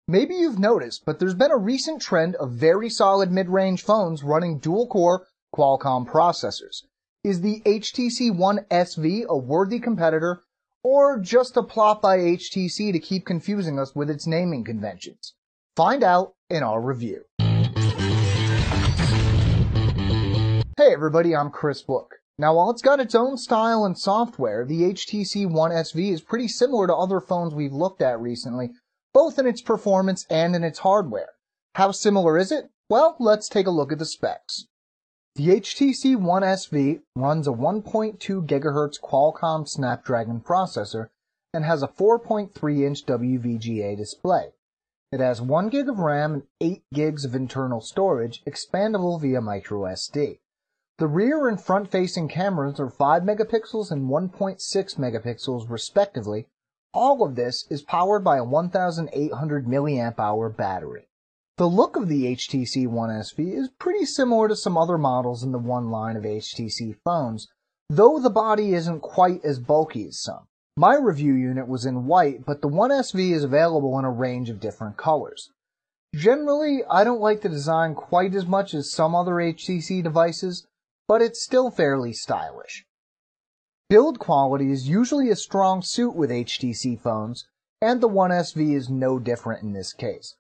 Maybe you've noticed, but there's been a recent trend of very solid mid-range phones running dual-core Qualcomm processors. Is the HTC One SV a worthy competitor, or just a plot by HTC to keep confusing us with its naming conventions? Find out in our review. Hey everybody, I'm Chris Book. Now while it's got its own style and software, the HTC One SV is pretty similar to other phones we've looked at recently, both in its performance and in its hardware. How similar is it? Well, let's take a look at the specs. The HTC One SV runs a 1.2 GHz Qualcomm Snapdragon processor and has a 4.3-inch WVGA display. It has 1 GB of RAM and 8 GB of internal storage, expandable via microSD. The rear and front-facing cameras are 5 megapixels and 1.6 megapixels respectively. All of this is powered by a 1800 mAh battery. The look of the HTC One SV is pretty similar to some other models in the One line of HTC phones, though the body isn't quite as bulky as some. My review unit was in white, but the One SV is available in a range of different colors. Generally, I don't like the design quite as much as some other HTC devices, but it's still fairly stylish. Build quality is usually a strong suit with HTC phones, and the One SV is no different in this case.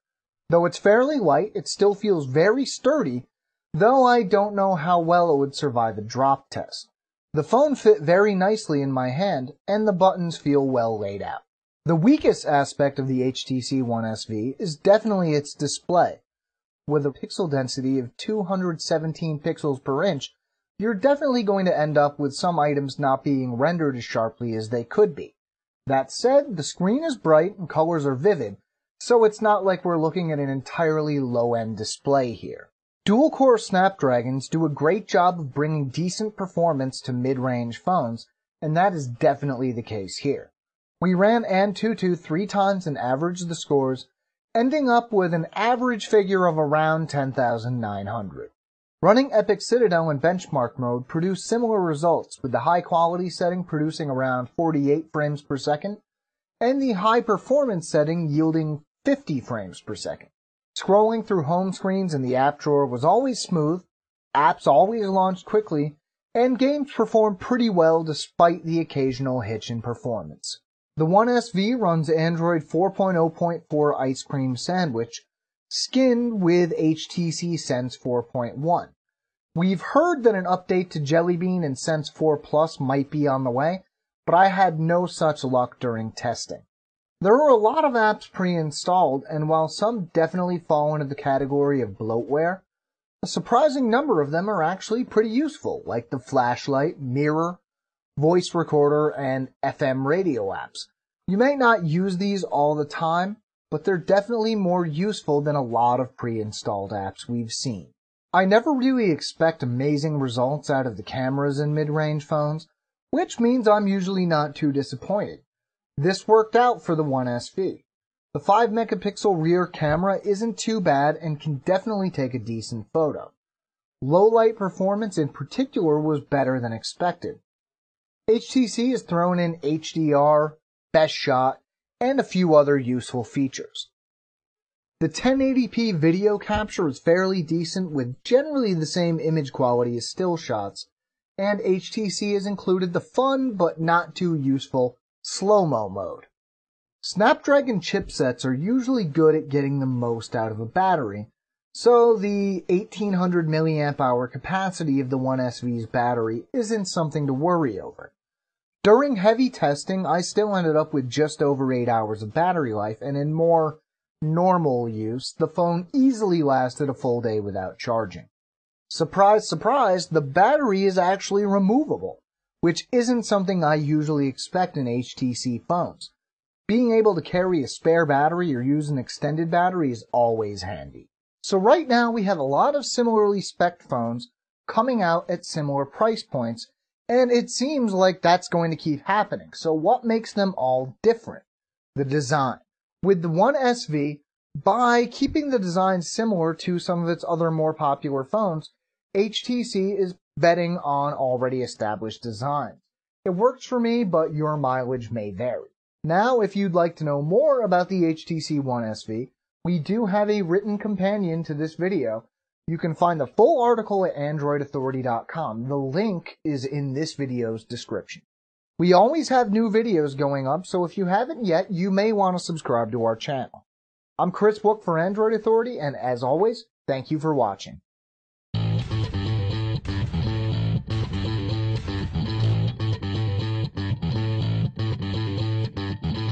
Though it's fairly light, it still feels very sturdy, though I don't know how well it would survive a drop test. The phone fit very nicely in my hand, and the buttons feel well laid out. The weakest aspect of the HTC One SV is definitely its display. With a pixel density of 217 pixels per inch, you're definitely going to end up with some items not being rendered as sharply as they could be. That said, the screen is bright and colors are vivid, so it's not like we're looking at an entirely low-end display here. Dual-core Snapdragons do a great job of bringing decent performance to mid-range phones, and that is definitely the case here. We ran Antutu 3 times and averaged the scores, ending up with an average figure of around 10,900. Running Epic Citadel in benchmark mode produced similar results, with the high quality setting producing around 48 frames per second, and the high performance setting yielding 50 frames per second. Scrolling through home screens in the app drawer was always smooth, apps always launched quickly, and games performed pretty well despite the occasional hitch in performance. The One SV runs Android 4.0.4 Ice Cream Sandwich, skinned with HTC Sense 4.1. We've heard that an update to Jelly Bean and Sense 4 Plus might be on the way, but I had no such luck during testing. There are a lot of apps pre-installed, and while some definitely fall into the category of bloatware, a surprising number of them are actually pretty useful, like the flashlight, mirror, voice recorder, and FM radio apps. You may not use these all the time, but they're definitely more useful than a lot of pre-installed apps we've seen. I never really expect amazing results out of the cameras in mid-range phones, which means I'm usually not too disappointed. This worked out for the One SV. The 5 megapixel rear camera isn't too bad and can definitely take a decent photo. Low light performance in particular was better than expected. HTC has thrown in HDR, best shot, and a few other useful features. The 1080p video capture is fairly decent with generally the same image quality as still shots, and HTC has included the fun but not too useful slow-mo mode. Snapdragon chipsets are usually good at getting the most out of a battery, so the 1800 mAh capacity of the One SV's battery isn't something to worry over. During heavy testing, I still ended up with just over 8 hours of battery life, and in more normal use, the phone easily lasted a full day without charging. Surprise, surprise, the battery is actually removable, which isn't something I usually expect in HTC phones. Being able to carry a spare battery or use an extended battery is always handy. So right now we have a lot of similarly spec'd phones coming out at similar price points, and it seems like that's going to keep happening. So what makes them all different? The design. With the One SV, by keeping the design similar to some of its other more popular phones, HTC is betting on already established designs. It works for me, but your mileage may vary. Now, if you'd like to know more about the HTC One SV, we do have a written companion to this video. You can find the full article at AndroidAuthority.com. The link is in this video's description. We always have new videos going up, so if you haven't yet, you may want to subscribe to our channel. I'm Chris Book for Android Authority, and as always, thank you for watching.